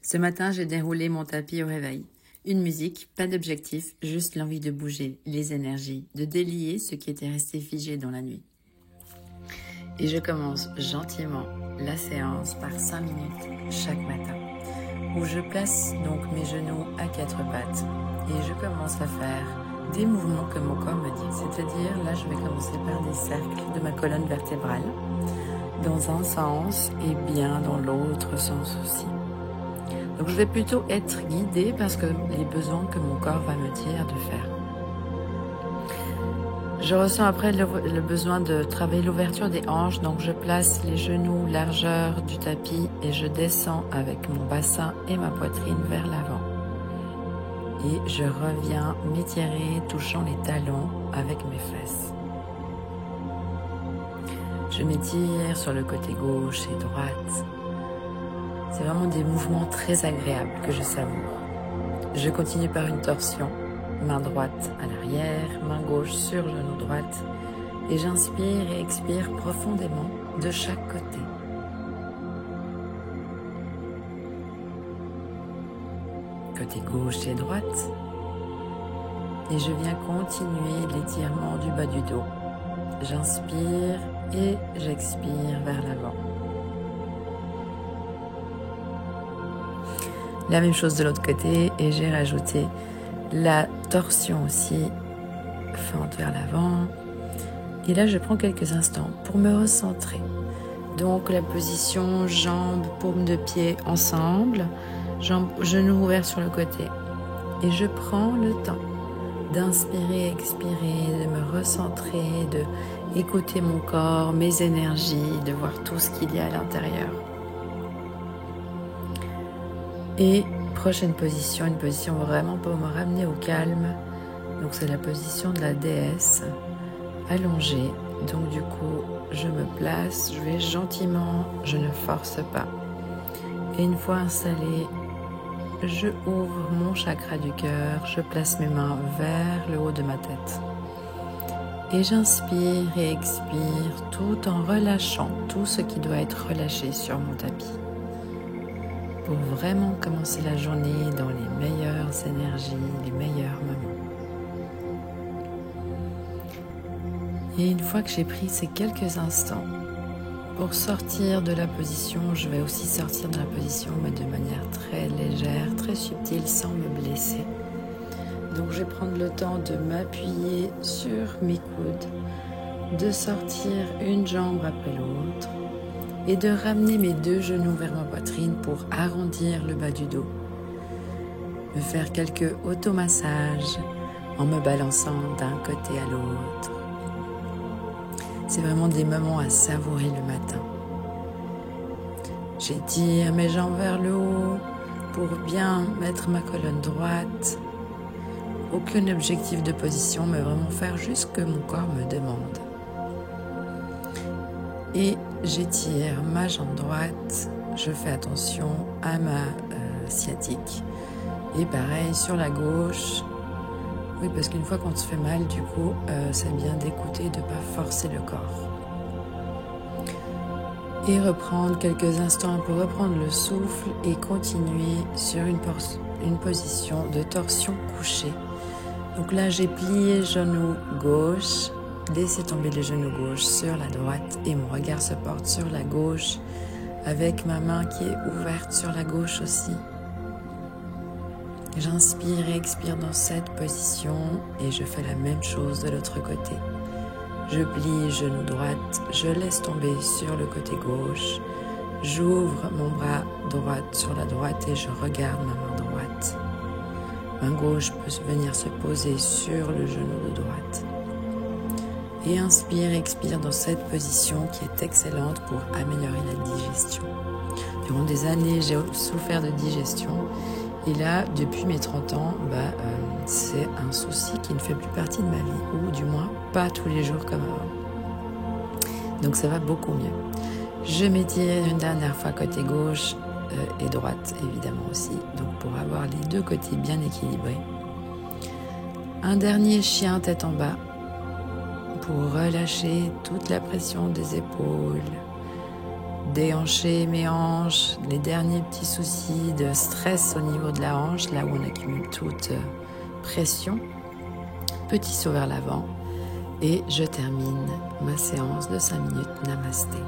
Ce matin, j'ai déroulé mon tapis au réveil. Une musique, pas d'objectif, juste l'envie de bouger, les énergies, de délier ce qui était resté figé dans la nuit. Et je commence gentiment la séance par 5 minutes chaque matin, où je place donc mes genoux à 4 pattes et je commence à faire des mouvements que mon corps me dit. C'est-à-dire, là, je vais commencer par des cercles de ma colonne vertébrale, dans un sens et bien dans l'autre sens aussi. Donc je vais plutôt être guidée par les besoins que mon corps va me dire de faire. Je ressens après le besoin de travailler l'ouverture des hanches, donc je place les genoux largeur du tapis et je descends avec mon bassin et ma poitrine vers l'avant. Et je reviens m'étirer, touchant les talons avec mes fesses. Je m'étire sur le côté gauche et droite. C'est vraiment des mouvements très agréables que je savoure. Je continue par une torsion, main droite à l'arrière, main gauche sur genou droite, et j'inspire et expire profondément de chaque côté. Côté gauche et droite, et je viens continuer l'étirement du bas du dos. J'inspire et j'expire vers l'avant. La même chose de l'autre côté et j'ai rajouté la torsion aussi, fente vers l'avant. Et là, je prends quelques instants pour me recentrer. Donc la position jambes, paumes de pied ensemble, genoux ouverts sur le côté. Et je prends le temps d'inspirer, expirer, de me recentrer, de écouter mon corps, mes énergies, de voir tout ce qu'il y a à l'intérieur. Et prochaine position, une position vraiment pour me ramener au calme. Donc c'est la position de la déesse, allongée. Donc du coup, je me place, je vais gentiment, je ne force pas. Et une fois installée, je ouvre mon chakra du cœur, je place mes mains vers le haut de ma tête. Et j'inspire et expire tout en relâchant tout ce qui doit être relâché sur mon tapis. Pour vraiment commencer la journée dans les meilleures énergies, les meilleurs moments. Et une fois que j'ai pris ces quelques instants, pour sortir de la position, je vais aussi sortir de la position, mais de manière très légère, très subtile, sans me blesser. Donc je vais prendre le temps de m'appuyer sur mes coudes, de sortir une jambe après l'autre, et de ramener mes 2 genoux vers ma poitrine pour arrondir le bas du dos. Me faire quelques automassages en me balançant d'un côté à l'autre. C'est vraiment des moments à savourer le matin. J'étire mes jambes vers le haut pour bien mettre ma colonne droite. Aucun objectif de position, mais vraiment faire juste ce que mon corps me demande. Et j'étire ma jambe droite, je fais attention à ma sciatique. Et pareil sur la gauche. Oui, parce qu'une fois qu'on se fait mal, du coup, c'est bien d'écouter, de ne pas forcer le corps. Et reprendre quelques instants pour reprendre le souffle et continuer sur une position de torsion couchée. Donc là, j'ai plié genou gauche. Laissez tomber le genou gauche sur la droite et mon regard se porte sur la gauche avec ma main qui est ouverte sur la gauche aussi. J'inspire et expire dans cette position et je fais la même chose de l'autre côté. Je plie genou droite, je laisse tomber sur le côté gauche, j'ouvre mon bras droit sur la droite et je regarde ma main droite. Main gauche peut venir se poser sur le genou de droite. Et inspire, expire dans cette position qui est excellente pour améliorer la digestion. Durant des années, j'ai souffert de digestion. Et là, depuis mes 30 ans, c'est un souci qui ne fait plus partie de ma vie. Ou du moins, pas tous les jours comme avant. Donc ça va beaucoup mieux. Je m'étire une dernière fois côté gauche et droite, évidemment aussi. Donc pour avoir les 2 côtés bien équilibrés. Un dernier chien tête en bas. Pour relâcher toute la pression des épaules, déhancher mes hanches, les derniers petits soucis de stress au niveau de la hanche, là où on accumule toute pression. Petit saut vers l'avant et je termine ma séance de 5 minutes. Namasté.